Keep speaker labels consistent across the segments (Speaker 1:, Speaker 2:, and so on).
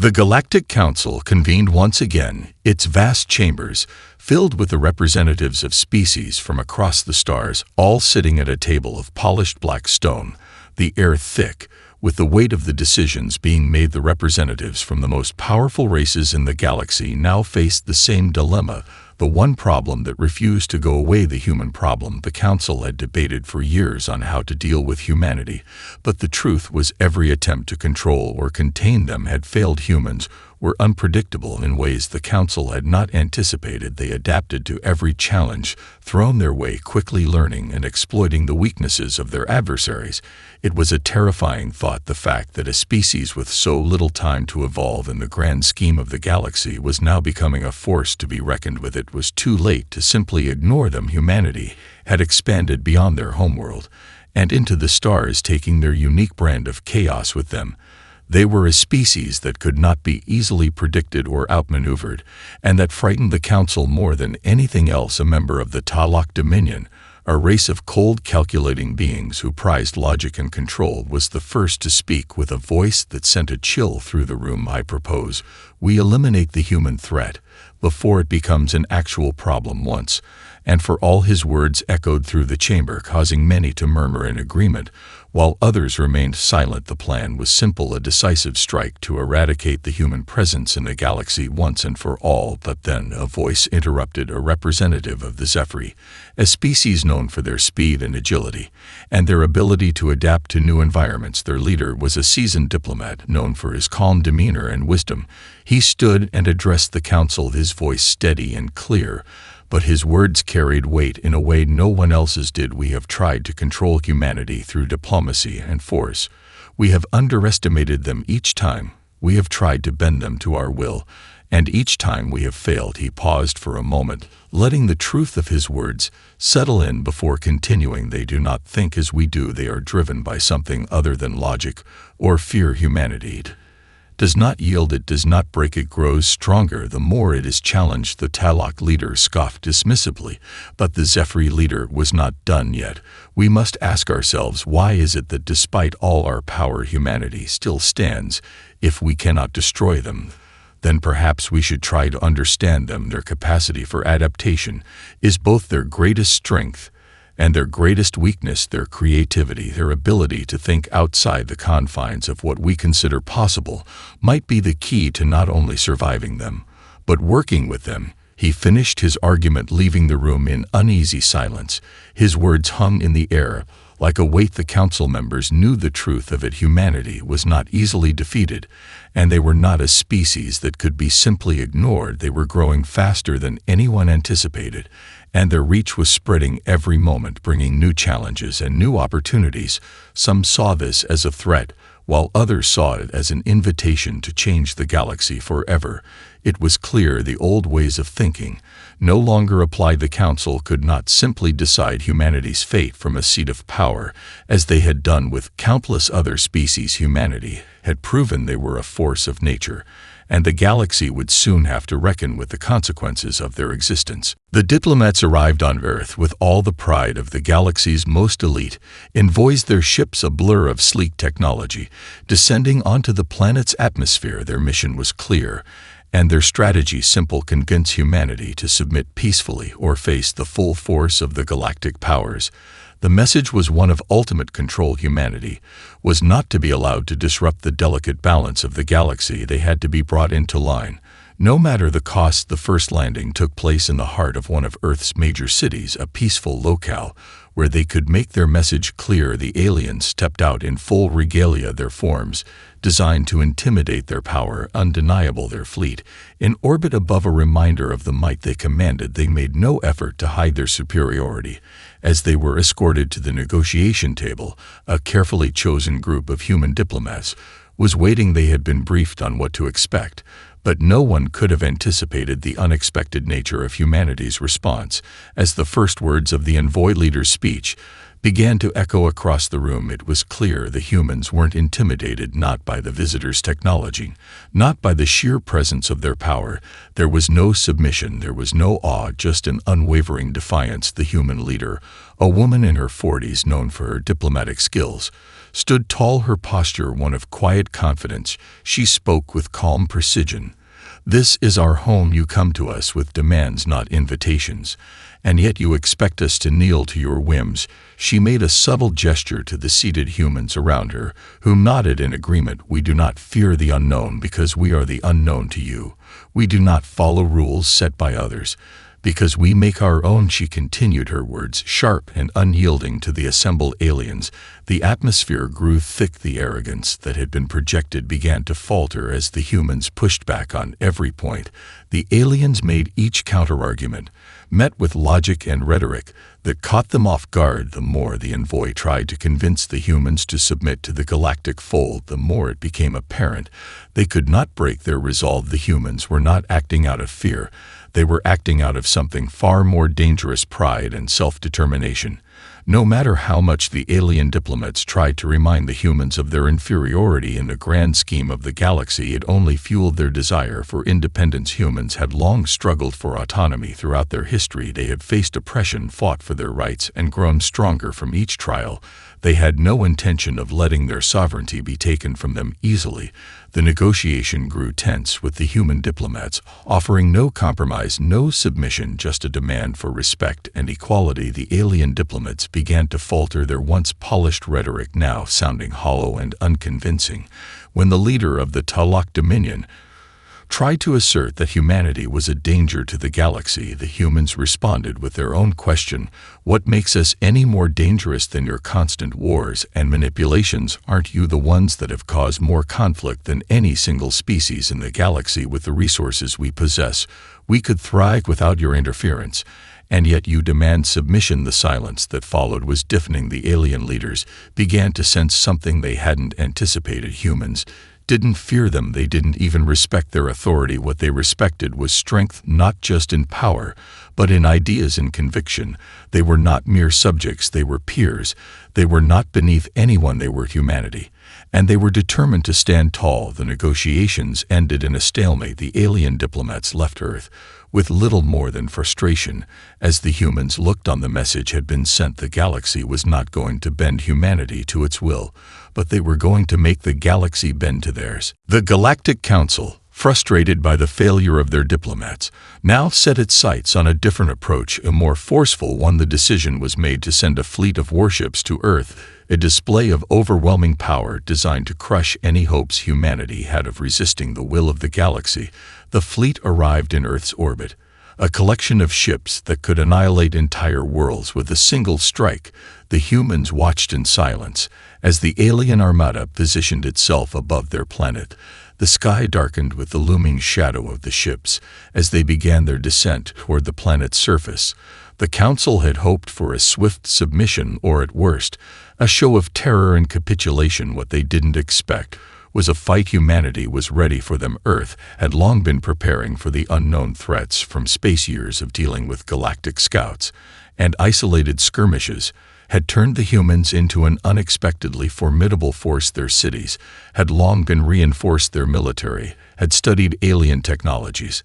Speaker 1: The Galactic Council convened once again, its vast chambers filled with the representatives of species from across the stars, all sitting at a table of polished black stone, the air thick with the weight of the decisions being made. The representatives from the most powerful races in the galaxy now faced the same dilemma, the one problem that refused to go away, the human problem. The Council had debated for years on how to deal with humanity, but the truth was every attempt to control or contain them had failed. Humans were unpredictable in ways the Council had not anticipated. They adapted to every challenge thrown their way, quickly learning and exploiting the weaknesses of their adversaries. It was a terrifying thought, the fact that a species with so little time to evolve in the grand scheme of the galaxy was now becoming a force to be reckoned with. It was too late to simply ignore them. Humanity had expanded beyond their homeworld and into the stars, taking their unique brand of chaos with them. They were a species that could not be easily predicted or outmaneuvered, and that frightened the Council more than anything else. A member of the Talok Dominion, a race of cold, calculating beings who prized logic and control, was the first to speak with a voice that sent a chill through the room. I propose we eliminate the human threat before it becomes an actual problem once and for all. His words echoed through the chamber, causing many to murmur in agreement, while others remained silent. The plan was simple, a decisive strike to eradicate the human presence in the galaxy once and for all. But then a voice interrupted, a representative of the Zephyri, a species known for their speed and agility, and their ability to adapt to new environments. Their leader was a seasoned diplomat, known for his calm demeanor and wisdom. He stood and addressed the Council, his voice steady and clear, but his words carried weight in a way no one else's did. We have tried to control humanity through diplomacy and force. We have underestimated them each time. We have tried to bend them to our will, and each time we have failed. He paused for a moment, letting the truth of his words settle in before continuing. They do not think as we do. They are driven by something other than logic or fear. Humanity does not yield, it does not break, it grows stronger the more it is challenged. The Talok leader scoffed dismissively, but the Zephyri leader was not done yet. We must ask ourselves, why is it that despite all our power, humanity still stands? If we cannot destroy them, then perhaps we should try to understand them. Their capacity for adaptation is both their greatest strength and their greatest weakness. Their creativity, their ability to think outside the confines of what we consider possible, might be the key to not only surviving them, but working with them. He finished his argument, leaving the room in uneasy silence. His words hung in the air like a weight. The Council members knew the truth of it. Humanity was not easily defeated, and they were not a species that could be simply ignored. They were growing faster than anyone anticipated, and their reach was spreading every moment, bringing new challenges and new opportunities. Some saw this as a threat, while others saw it as an invitation to change the galaxy forever. It was clear the old ways of thinking no longer applied. The Council could not simply decide humanity's fate from a seat of power, as they had done with countless other species. Humanity had proven they were a force of nature, and the galaxy would soon have to reckon with the consequences of their existence. The diplomats arrived on Earth with all the pride of the galaxy's most elite, envoys, their ships a blur of sleek technology, descending onto the planet's atmosphere. Their mission was clear, and their strategy simple: convince humanity to submit peacefully or face the full force of the galactic powers. The message was one of ultimate control. Humanity was not to be allowed to disrupt the delicate balance of the galaxy. They had to be brought into line, no matter the cost. The first landing took place in the heart of one of Earth's major cities, a peaceful locale where they could make their message clear. The aliens stepped out in full regalia, their forms designed to intimidate, their power undeniable. Their fleet in orbit above, a reminder of the might they commanded. They made no effort to hide their superiority. As they were escorted to the negotiation table, a carefully chosen group of human diplomats was waiting. They had been briefed on what to expect, but no one could have anticipated the unexpected nature of humanity's response. As the first words of the envoy leader's speech began to echo across the room, it was clear the humans weren't intimidated, not by the visitors' technology, not by the sheer presence of their power. There was no submission, there was no awe, just an unwavering defiance. The human leader, a woman in her 40s known for her diplomatic skills, stood tall, her posture one of quiet confidence. She spoke with calm precision. "This is our home. You come to us with demands, not invitations. And yet you expect us to kneel to your whims." She made a subtle gesture to the seated humans around her, who nodded in agreement. "We do not fear the unknown because we are the unknown to you. We do not follow rules set by others because we make our own." She continued, her words sharp and unyielding to the assembled aliens. The atmosphere grew thick. The arrogance that had been projected began to falter as the humans pushed back on every point. The aliens made each counterargument, met with logic and rhetoric that caught them off guard. The more the envoy tried to convince the humans to submit to the galactic fold, the more it became apparent they could not break their resolve. The humans were not acting out of fear. They were acting out of something far more dangerous: pride and self-determination. No matter how much the alien diplomats tried to remind the humans of their inferiority in the grand scheme of the galaxy, it only fueled their desire for independence. Humans had long struggled for autonomy throughout their history. They had faced oppression, fought for their rights, and grown stronger from each trial. They had no intention of letting their sovereignty be taken from them easily. The negotiation grew tense, with the human diplomats offering no compromise, no submission, just a demand for respect and equality. The alien diplomats began to falter, their once polished rhetoric now sounding hollow and unconvincing. When the leader of the Talak Dominion tried to assert that humanity was a danger to the galaxy, the humans responded with their own question: "What makes us any more dangerous than your constant wars and manipulations? Aren't you the ones that have caused more conflict than any single species in the galaxy? With the resources we possess, we could thrive without your interference. And yet you demand submission." The silence that followed was deafening. The alien leaders began to sense something they hadn't anticipated. Humans didn't fear them. They didn't even respect their authority. What they respected was strength, not just in power, but in ideas and conviction. They were not mere subjects. They were peers. They were not beneath anyone. They were humanity. And they were determined to stand tall. The negotiations ended in a stalemate. The alien diplomats left Earth with little more than frustration. As the humans looked on, the message had been sent: the galaxy was not going to bend humanity to its will, but they were going to make the galaxy bend to theirs. The Galactic Council, frustrated by the failure of their diplomats, now set its sights on a different approach, a more forceful one. The decision was made to send a fleet of warships to Earth, a display of overwhelming power designed to crush any hopes humanity had of resisting the will of the galaxy. The fleet arrived in Earth's orbit, a collection of ships that could annihilate entire worlds with a single strike. The humans watched in silence as the alien armada positioned itself above their planet. The sky darkened with the looming shadow of the ships as they began their descent toward the planet's surface. The Council had hoped for a swift submission, or at worst, a show of terror and capitulation. What they didn't expect was a fight. Humanity was ready for them. Earth had long been preparing for the unknown threats from space. Years of dealing with galactic scouts and isolated skirmishes had turned the humans into an unexpectedly formidable force. Their cities had long been reinforced, their military had studied alien technologies,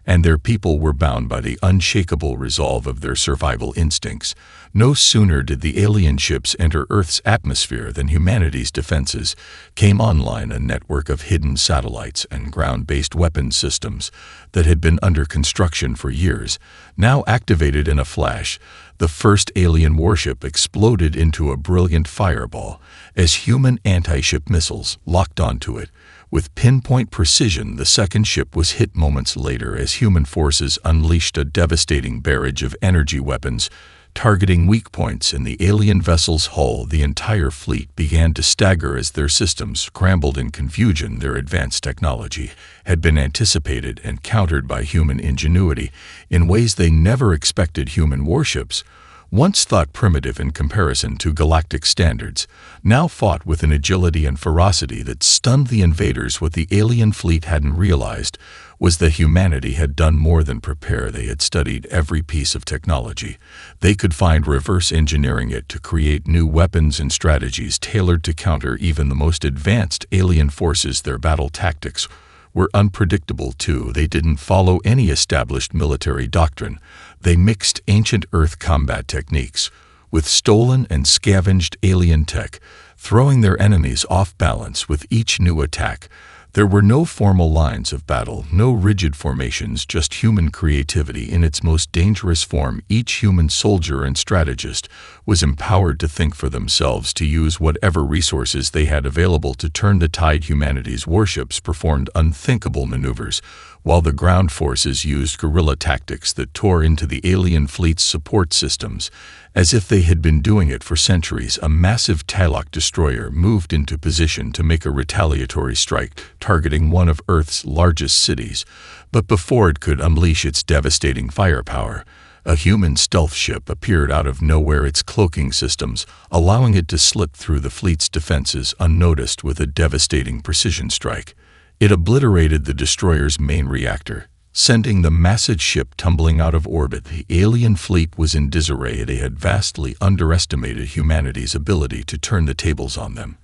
Speaker 1: and their people were bound by the unshakable resolve of their survival instincts. No sooner did the alien ships enter Earth's atmosphere than humanity's defenses came online, a network of hidden satellites and ground-based weapon systems that had been under construction for years, now activated in a flash. The first alien warship exploded into a brilliant fireball as human anti-ship missiles locked onto it. With pinpoint precision, the second ship was hit moments later as human forces unleashed a devastating barrage of energy weapons, targeting weak points in the alien vessel's hull. The entire fleet began to stagger as their systems scrambled in confusion. Their advanced technology had been anticipated and countered by human ingenuity in ways they never expected. Human warships, once thought primitive in comparison to galactic standards, now fought with an agility and ferocity that stunned the invaders. What the alien fleet hadn't realized was that humanity had done more than prepare. They had studied every piece of technology they could find, reverse engineering it to create new weapons and strategies tailored to counter even the most advanced alien forces. Their battle tactics were unpredictable too. They didn't follow any established military doctrine. They mixed ancient Earth combat techniques with stolen and scavenged alien tech, throwing their enemies off balance with each new attack. There were no formal lines of battle, no rigid formations, just human creativity in its most dangerous form. Each human soldier and strategist was empowered to think for themselves, to use whatever resources they had available to turn the tide. Humanity's warships performed unthinkable maneuvers, while the ground forces used guerrilla tactics that tore into the alien fleet's support systems. As if they had been doing it for centuries, a massive Talok destroyer moved into position to make a retaliatory strike, targeting one of Earth's largest cities. But before it could unleash its devastating firepower, a human stealth ship appeared out of nowhere, its cloaking systems allowing it to slip through the fleet's defenses unnoticed with a devastating precision strike. It obliterated the destroyer's main reactor, sending the massive ship tumbling out of orbit. The alien fleet was in disarray. They had vastly underestimated humanity's ability to turn the tables on them.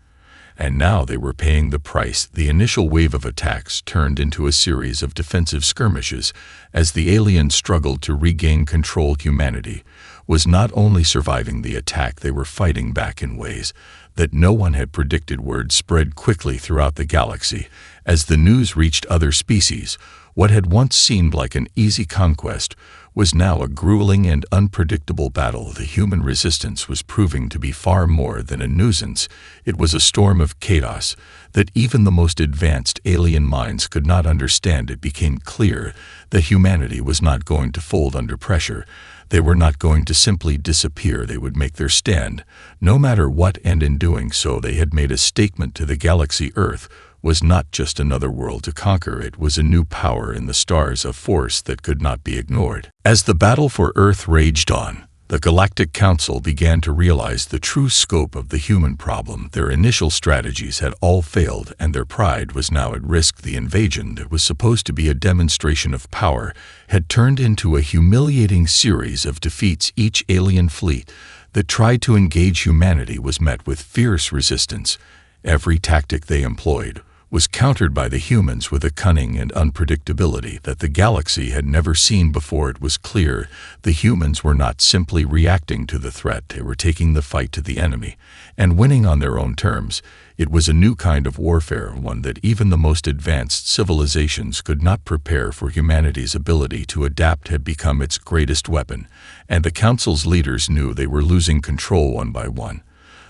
Speaker 1: And now they were paying the price. The initial wave of attacks turned into a series of defensive skirmishes as the aliens struggled to regain control. Humanity was not only surviving the attack, they were fighting back in ways that no one had predicted. Word spread quickly throughout the galaxy as the news reached other species. What had once seemed like an easy conquest was now a grueling and unpredictable battle. The human resistance was proving to be far more than a nuisance. It was a storm of chaos that even the most advanced alien minds could not understand. It became clear that humanity was not going to fold under pressure. They were not going to simply disappear. They would make their stand, no matter what, and in doing so they had made a statement to the galaxy. Earth was not just another world to conquer, it was a new power in the stars, a force that could not be ignored. As the battle for Earth raged on, the Galactic Council began to realize the true scope of the human problem. Their initial strategies had all failed, and their pride was now at risk. The invasion that was supposed to be a demonstration of power had turned into a humiliating series of defeats. Each alien fleet that tried to engage humanity was met with fierce resistance. Every tactic they employed was countered by the humans with a cunning and unpredictability that the galaxy had never seen before. It was clear the humans were not simply reacting to the threat, they were taking the fight to the enemy and winning on their own terms. It was a new kind of warfare, one that even the most advanced civilizations could not prepare for. Humanity's ability to adapt had become its greatest weapon, and the Council's leaders knew they were losing control one by one.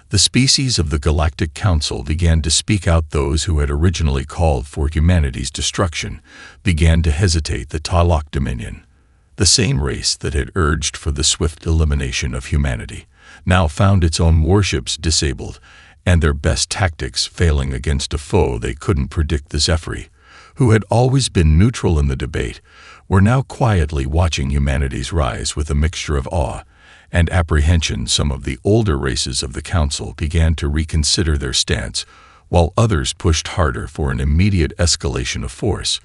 Speaker 1: The species of the Galactic Council began to speak out. Those who had originally called for humanity's destruction began to hesitate. The Talok Dominion, the same race that had urged for the swift elimination of humanity, now found its own warships disabled and their best tactics failing against a foe they couldn't predict. The Zephyri, who had always been neutral in the debate, were now quietly watching humanity's rise with a mixture of awe and apprehension. Some of the older races of the Council began to reconsider their stance, while others pushed harder for an immediate escalation of force.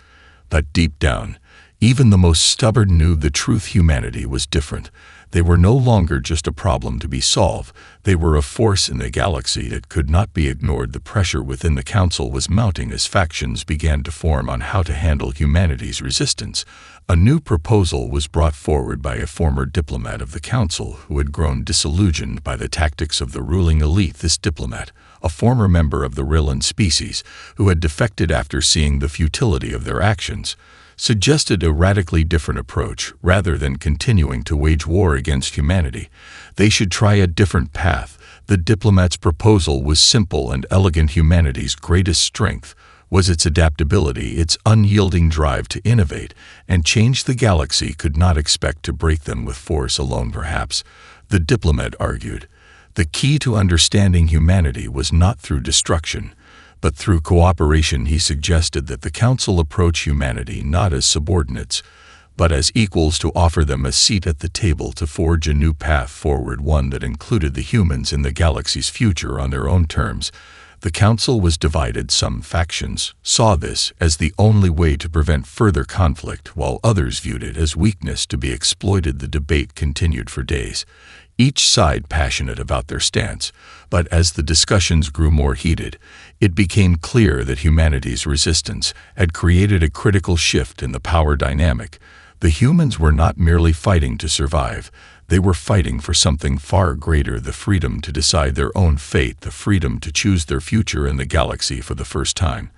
Speaker 1: But deep down, even the most stubborn knew the truth. Humanity was different. They were no longer just a problem to be solved. They were a force in the galaxy that could not be ignored. The pressure within the Council was mounting as factions began to form on how to handle humanity's resistance. A new proposal was brought forward by a former diplomat of the Council who had grown disillusioned by the tactics of the ruling elite. This diplomat, a former member of the Rillan species who had defected after seeing the futility of their actions, suggested a radically different approach. Rather than continuing to wage war against humanity, they should try a different path. The diplomat's proposal was simple and elegant. Humanity's greatest strength was its adaptability, its unyielding drive to innovate and change the galaxy. Could not expect to break them with force alone. Perhaps, the diplomat argued, the key to understanding humanity was not through destruction, but through cooperation. He suggested that the Council approach humanity not as subordinates, but as equals, to offer them a seat at the table to forge a new path forward, one that included the humans in the galaxy's future on their own terms. The Council was divided. Some factions saw this as the only way to prevent further conflict, while others viewed it as weakness to be exploited. The debate continued for days, each side passionate about their stance. But as the discussions grew more heated, it became clear that humanity's resistance had created a critical shift in the power dynamic. The humans were not merely fighting to survive, they were fighting for something far greater: the freedom to decide their own fate, the freedom to choose their future in the galaxy. For the first time,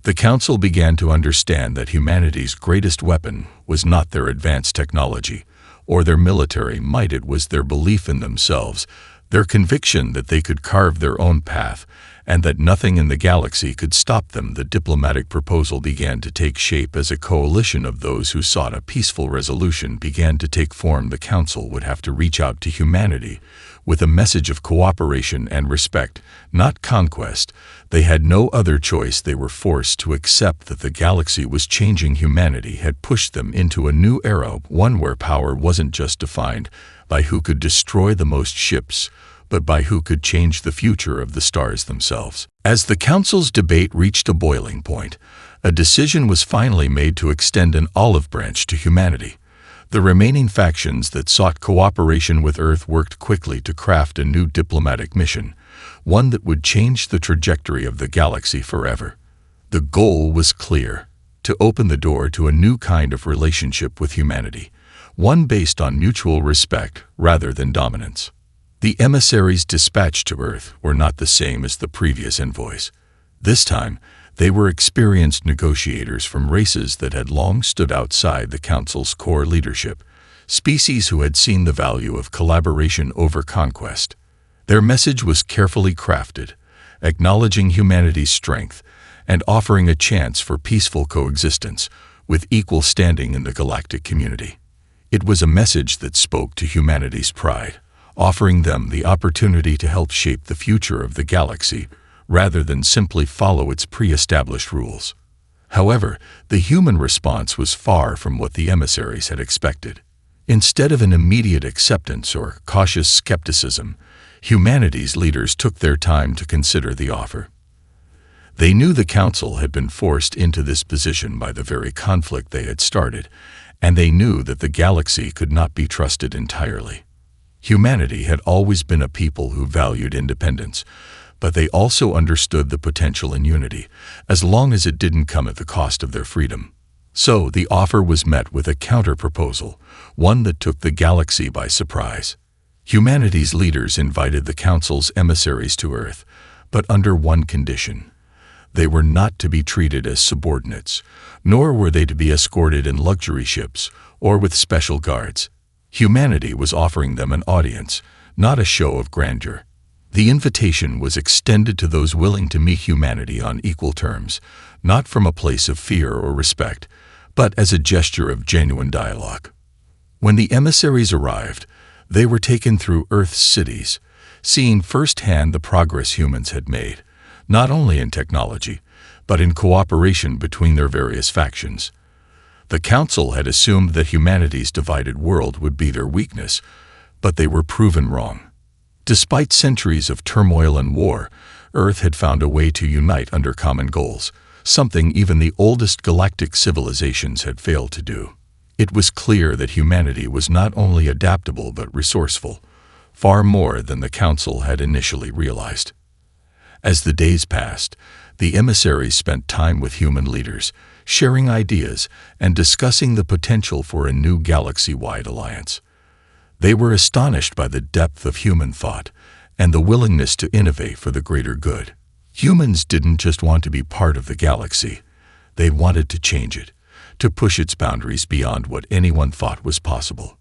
Speaker 1: the Council began to understand that humanity's greatest weapon was not their advanced technology or their military might, it was their belief in themselves, their conviction that they could carve their own path and that nothing in the galaxy could stop them. The diplomatic proposal began to take shape as a coalition of those who sought a peaceful resolution began to take form. The Council would have to reach out to humanity with a message of cooperation and respect, not conquest. They had no other choice. They were forced to accept that the galaxy was changing. Humanity had pushed them into a new era, one where power wasn't just defined by who could destroy the most ships, but by who could change the future of the stars themselves. As the Council's debate reached a boiling point, a decision was finally made to extend an olive branch to humanity. The remaining factions that sought cooperation with Earth worked quickly to craft a new diplomatic mission, one that would change the trajectory of the galaxy forever. The goal was clear: to open the door to a new kind of relationship with humanity, one based on mutual respect rather than dominance. The emissaries dispatched to Earth were not the same as the previous envoys. This time, they were experienced negotiators from races that had long stood outside the Council's core leadership, species who had seen the value of collaboration over conquest. Their message was carefully crafted, acknowledging humanity's strength and offering a chance for peaceful coexistence with equal standing in the galactic community. It was a message that spoke to humanity's pride, offering them the opportunity to help shape the future of the galaxy rather than simply follow its pre-established rules. However, the human response was far from what the emissaries had expected. Instead of an immediate acceptance or cautious skepticism, humanity's leaders took their time to consider the offer. They knew the Council had been forced into this position by the very conflict they had started, and they knew that the galaxy could not be trusted entirely. Humanity had always been a people who valued independence, but they also understood the potential in unity, as long as it didn't come at the cost of their freedom. So the offer was met with a counter-proposal, one that took the galaxy by surprise. Humanity's leaders invited the Council's emissaries to Earth, but under one condition. They were not to be treated as subordinates, nor were they to be escorted in luxury ships or with special guards. Humanity was offering them an audience, not a show of grandeur. The invitation was extended to those willing to meet humanity on equal terms, not from a place of fear or respect, but as a gesture of genuine dialogue. When the emissaries arrived, they were taken through Earth's cities, seeing firsthand the progress humans had made, not only in technology, but in cooperation between their various factions. The Council had assumed that humanity's divided world would be their weakness, but they were proven wrong. Despite centuries of turmoil and war, Earth had found a way to unite under common goals, something even the oldest galactic civilizations had failed to do. It was clear that humanity was not only adaptable but resourceful, far more than the Council had initially realized. As the days passed, the emissaries spent time with human leaders, sharing ideas and discussing the potential for a new galaxy-wide alliance. They were astonished by the depth of human thought and the willingness to innovate for the greater good. Humans didn't just want to be part of the galaxy. They wanted to change it, to push its boundaries beyond what anyone thought was possible.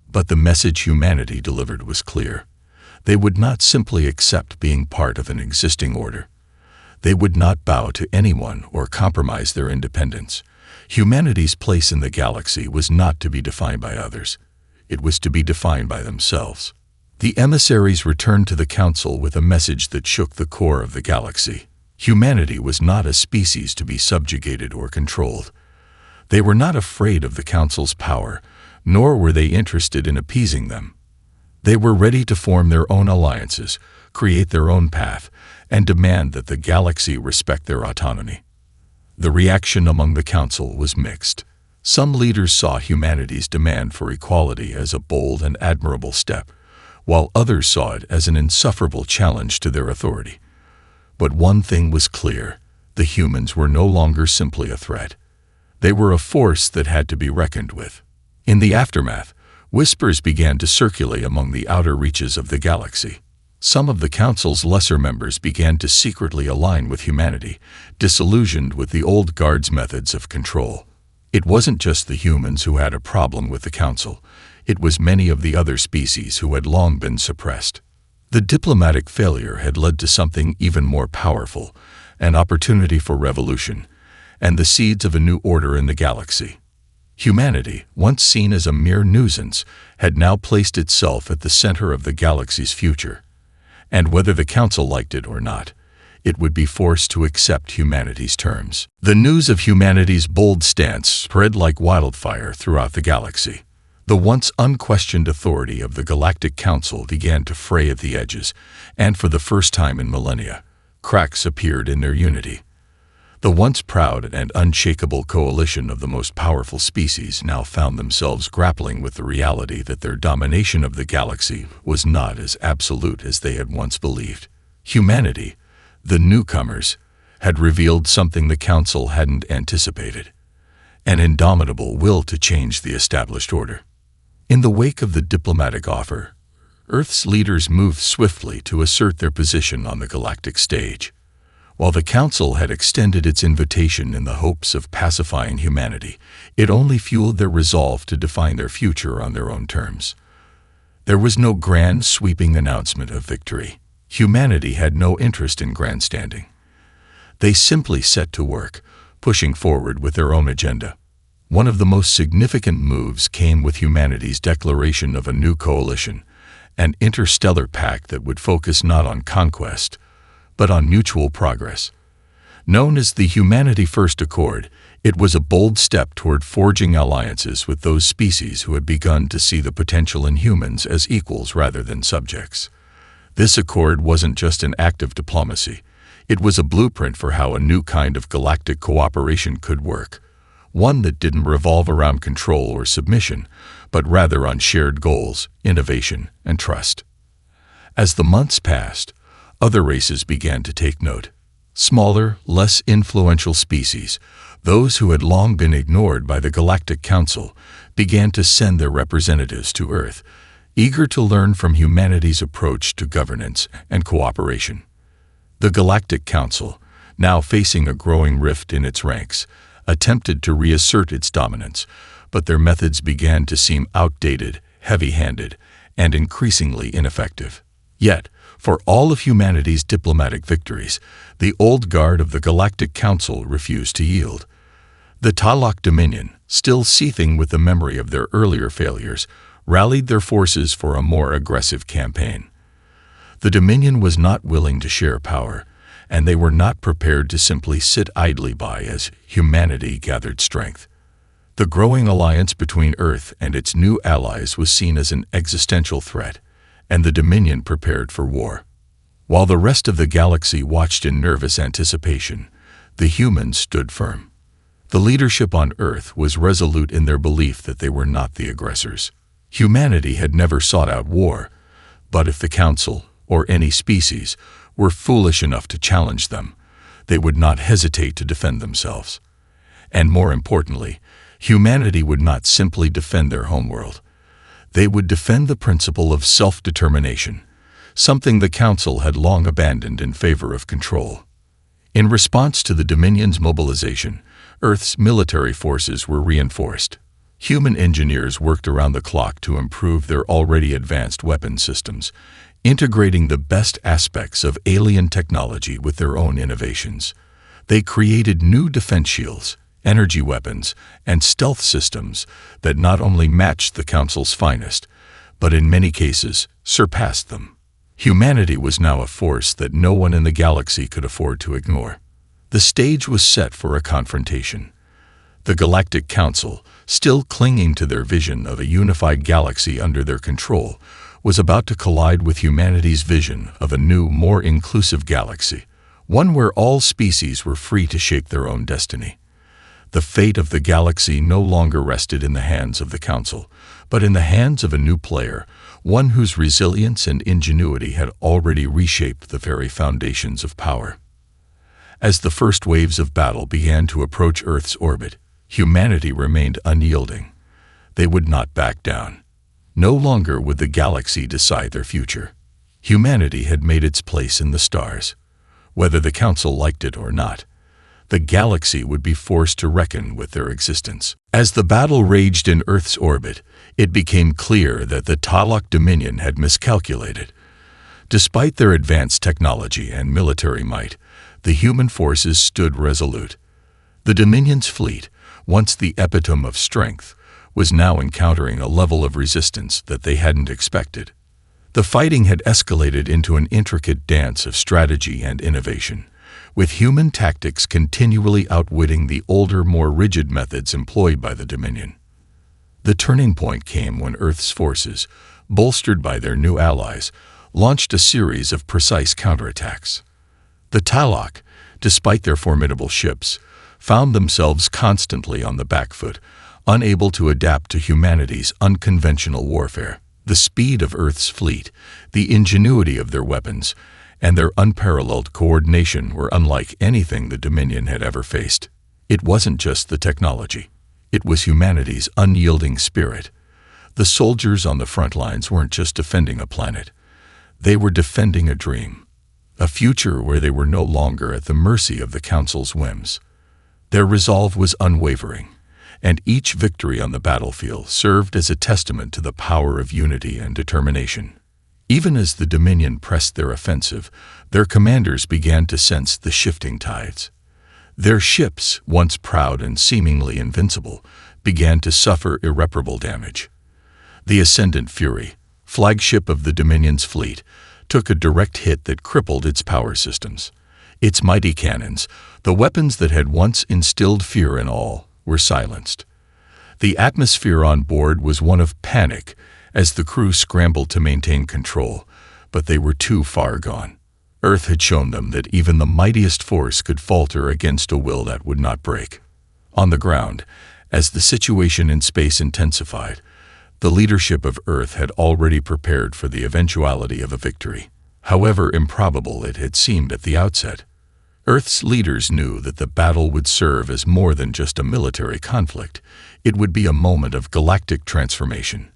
Speaker 1: But the message humanity delivered was clear. They would not simply accept being part of an existing order. They would not bow to anyone or compromise their independence. Humanity's place in the galaxy was not to be defined by others. It was to be defined by themselves. The emissaries returned to the Council with a message that shook the core of the galaxy. Humanity was not a species to be subjugated or controlled. They were not afraid of the Council's power, nor were they interested in appeasing them. They were ready to form their own alliances, create their own path, and demand that the galaxy respect their autonomy. The reaction among the Council was mixed. Some leaders saw humanity's demand for equality as a bold and admirable step, while others saw it as an insufferable challenge to their authority. But one thing was clear: the humans were no longer simply a threat. They were a force that had to be reckoned with. In the aftermath, whispers began to circulate among the outer reaches of the galaxy. Some of the Council's lesser members began to secretly align with humanity, disillusioned with the old guard's methods of control. It wasn't just the humans who had a problem with the Council. It was many of the other species who had long been suppressed. The diplomatic failure had led to something even more powerful, an opportunity for revolution, and the seeds of a new order in the galaxy. Humanity, once seen as a mere nuisance, had now placed itself at the center of the galaxy's future. And whether the Council liked it or not, it would be forced to accept humanity's terms. The news of humanity's bold stance spread like wildfire throughout the galaxy. The once unquestioned authority of the Galactic Council began to fray at the edges, and for the first time in millennia, cracks appeared in their unity. The once proud and unshakable coalition of the most powerful species now found themselves grappling with the reality that their domination of the galaxy was not as absolute as they had once believed. Humanity, the newcomers, had revealed something the Council hadn't anticipated: an indomitable will to change the established order. In the wake of the diplomatic offer, Earth's leaders moved swiftly to assert their position on the galactic stage. While the Council had extended its invitation in the hopes of pacifying humanity, it only fueled their resolve to define their future on their own terms. There was no grand, sweeping announcement of victory. Humanity had no interest in grandstanding. They simply set to work, pushing forward with their own agenda. One of the most significant moves came with humanity's declaration of a new coalition, an interstellar pact that would focus not on conquest, but on mutual progress. Known as the Humanity First Accord, it was a bold step toward forging alliances with those species who had begun to see the potential in humans as equals rather than subjects. This accord wasn't just an act of diplomacy. It was a blueprint for how a new kind of galactic cooperation could work, one that didn't revolve around control or submission, but rather on shared goals, innovation, and trust. As the months passed, other races began to take note. Smaller, less influential species, those who had long been ignored by the Galactic Council, began to send their representatives to Earth, eager to learn from humanity's approach to governance and cooperation. The Galactic Council, now facing a growing rift in its ranks, attempted to reassert its dominance, but their methods began to seem outdated, heavy-handed, and increasingly ineffective. Yet, for all of humanity's diplomatic victories, the old guard of the Galactic Council refused to yield. The Talok Dominion, still seething with the memory of their earlier failures, rallied their forces for a more aggressive campaign. The Dominion was not willing to share power, and they were not prepared to simply sit idly by as humanity gathered strength. The growing alliance between Earth and its new allies was seen as an existential threat, and the Dominion prepared for war. While the rest of the galaxy watched in nervous anticipation, the humans stood firm. The leadership on Earth was resolute in their belief that they were not the aggressors. Humanity had never sought out war, but if the Council, or any species, were foolish enough to challenge them, they would not hesitate to defend themselves. And more importantly, humanity would not simply defend their homeworld. They would defend the principle of self-determination, something the Council had long abandoned in favor of control. In response to the Dominion's mobilization, Earth's military forces were reinforced. Human engineers worked around the clock to improve their already advanced weapon systems, integrating the best aspects of alien technology with their own innovations. They created new defense shields, energy weapons, and stealth systems that not only matched the Council's finest, but in many cases surpassed them. Humanity was now a force that no one in the galaxy could afford to ignore. The stage was set for a confrontation. The Galactic Council, still clinging to their vision of a unified galaxy under their control, was about to collide with humanity's vision of a new, more inclusive galaxy, one where all species were free to shape their own destiny. The fate of the galaxy no longer rested in the hands of the Council, but in the hands of a new player, one whose resilience and ingenuity had already reshaped the very foundations of power. As the first waves of battle began to approach Earth's orbit, Humanity remained unyielding. They would not back down. No longer would the galaxy decide their future. Humanity had made its place in the stars. Whether the Council liked it or not, the galaxy would be forced to reckon with their existence. As the battle raged in Earth's orbit, it became clear that the Talok Dominion had miscalculated. Despite their advanced technology and military might, the human forces stood resolute. The Dominion's fleet, once the epitome of strength, was now encountering a level of resistance that they hadn't expected. The fighting had escalated into an intricate dance of strategy and innovation, with human tactics continually outwitting the older, more rigid methods employed by the Dominion. The turning point came when Earth's forces, bolstered by their new allies, launched a series of precise counterattacks. The Talok, despite their formidable ships, found themselves constantly on the back foot, unable to adapt to humanity's unconventional warfare. The speed of Earth's fleet, the ingenuity of their weapons, and their unparalleled coordination were unlike anything the Dominion had ever faced. It wasn't just the technology. It was humanity's unyielding spirit. The soldiers on the front lines weren't just defending a planet. They were defending a dream, a future where they were no longer at the mercy of the Council's whims. Their resolve was unwavering, and each victory on the battlefield served as a testament to the power of unity and determination. Even as the Dominion pressed their offensive, their commanders began to sense the shifting tides. Their ships, once proud and seemingly invincible, began to suffer irreparable damage. The Ascendant Fury, flagship of the Dominion's fleet, took a direct hit that crippled its power systems. Its mighty cannons, the weapons that had once instilled fear in all, were silenced. The atmosphere on board was one of panic as the crew scrambled to maintain control, but they were too far gone. Earth had shown them that even the mightiest force could falter against a will that would not break. On the ground, as the situation in space intensified, the leadership of Earth had already prepared for the eventuality of a victory, however improbable it had seemed at the outset. Earth's leaders knew that the battle would serve as more than just a military conflict. It would be a moment of galactic transformation,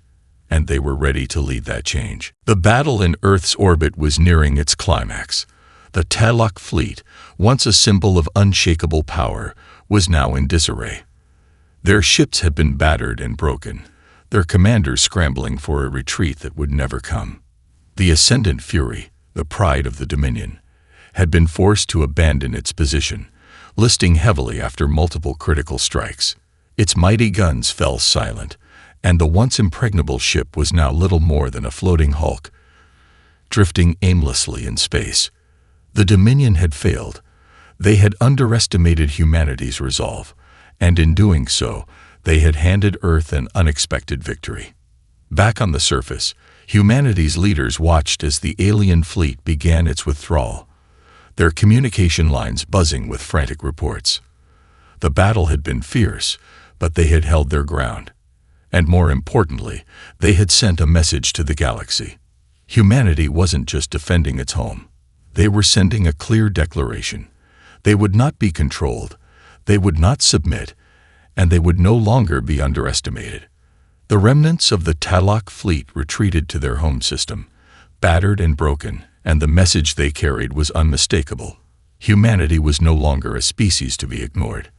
Speaker 1: and they were ready to lead that change. The battle in Earth's orbit was nearing its climax. The Talok fleet, once a symbol of unshakable power, was now in disarray. Their ships had been battered and broken, their commanders scrambling for a retreat that would never come. The Ascendant Fury, the pride of the Dominion, had been forced to abandon its position, listing heavily after multiple critical strikes. Its mighty guns fell silent, and the once impregnable ship was now little more than a floating hulk, drifting aimlessly in space. The Dominion had failed. They had underestimated humanity's resolve, and in doing so, they had handed Earth an unexpected victory. Back on the surface, humanity's leaders watched as the alien fleet began its withdrawal, their communication lines buzzing with frantic reports. The battle had been fierce, but they had held their ground. And more importantly, they had sent a message to the galaxy. Humanity wasn't just defending its home. They were sending a clear declaration. They would not be controlled, they would not submit, and they would no longer be underestimated. The remnants of the Talok fleet retreated to their home system, battered and broken, and the message they carried was unmistakable. Humanity was no longer a species to be ignored.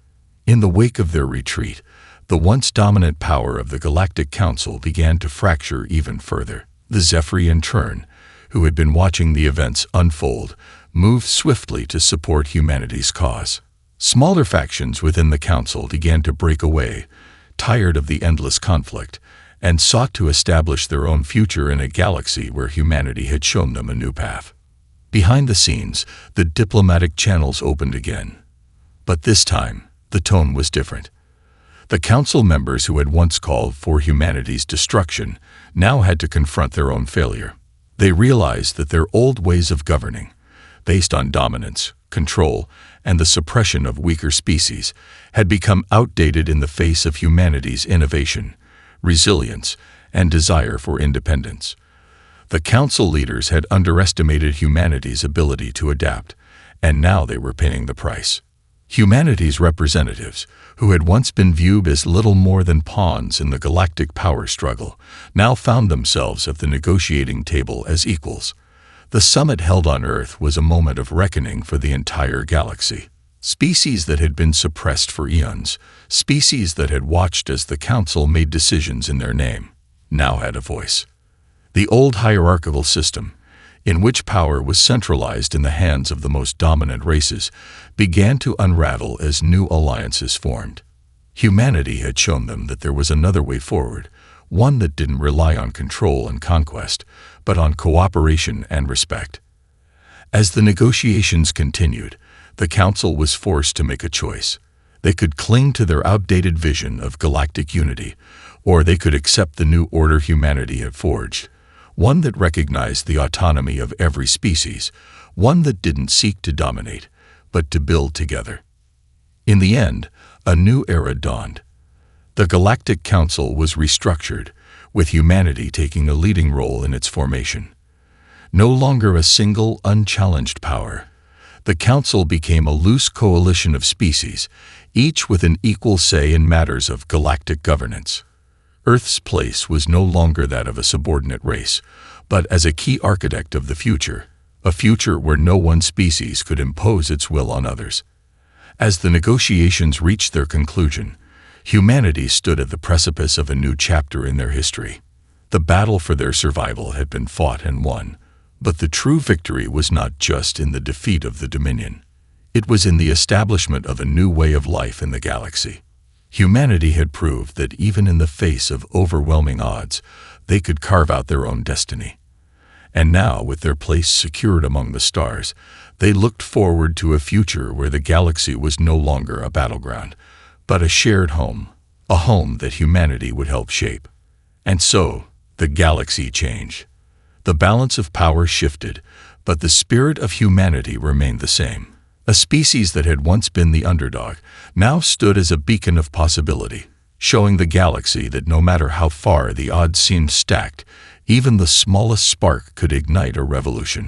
Speaker 1: In the wake of their retreat, the once dominant power of the Galactic Council began to fracture even further. The Zephyrian Turn, who had been watching the events unfold, moved swiftly to support humanity's cause. Smaller factions within the Council began to break away, tired of the endless conflict, and sought to establish their own future in a galaxy where humanity had shown them a new path. Behind the scenes, the diplomatic channels opened again. But this time, the tone was different. The Council members who had once called for humanity's destruction now had to confront their own failure. They realized that their old ways of governing, based on dominance, control, and the suppression of weaker species, had become outdated in the face of humanity's innovation, resilience, and desire for independence. The Council leaders had underestimated humanity's ability to adapt, and now they were paying the price. Humanity's representatives, who had once been viewed as little more than pawns in the galactic power struggle, now found themselves at the negotiating table as equals. The summit held on Earth was a moment of reckoning for the entire galaxy. Species that had been suppressed for eons, species that had watched as the Council made decisions in their name, now had a voice. The old hierarchical system, in which power was centralized in the hands of the most dominant races, began to unravel as new alliances formed. Humanity had shown them that there was another way forward, one that didn't rely on control and conquest, but on cooperation and respect. As the negotiations continued, the Council was forced to make a choice. They could cling to their outdated vision of galactic unity, or they could accept the new order humanity had forged, one that recognized the autonomy of every species, one that didn't seek to dominate, but to build together. In the end, a new era dawned. The Galactic Council was restructured, with humanity taking a leading role in its formation. No longer a single, unchallenged power, the Council became a loose coalition of species, each with an equal say in matters of galactic governance. Earth's place was no longer that of a subordinate race, but as a key architect of the future, a future where no one species could impose its will on others. As the negotiations reached their conclusion, humanity stood at the precipice of a new chapter in their history. The battle for their survival had been fought and won, but the true victory was not just in the defeat of the Dominion. It was in the establishment of a new way of life in the galaxy. Humanity had proved that even in the face of overwhelming odds, they could carve out their own destiny. And now, with their place secured among the stars, they looked forward to a future where the galaxy was no longer a battleground, but a shared home, a home that humanity would help shape. And so, the galaxy changed. The balance of power shifted, but the spirit of humanity remained the same. A species that had once been the underdog now stood as a beacon of possibility, showing the galaxy that no matter how far the odds seemed stacked, even the smallest spark could ignite a revolution.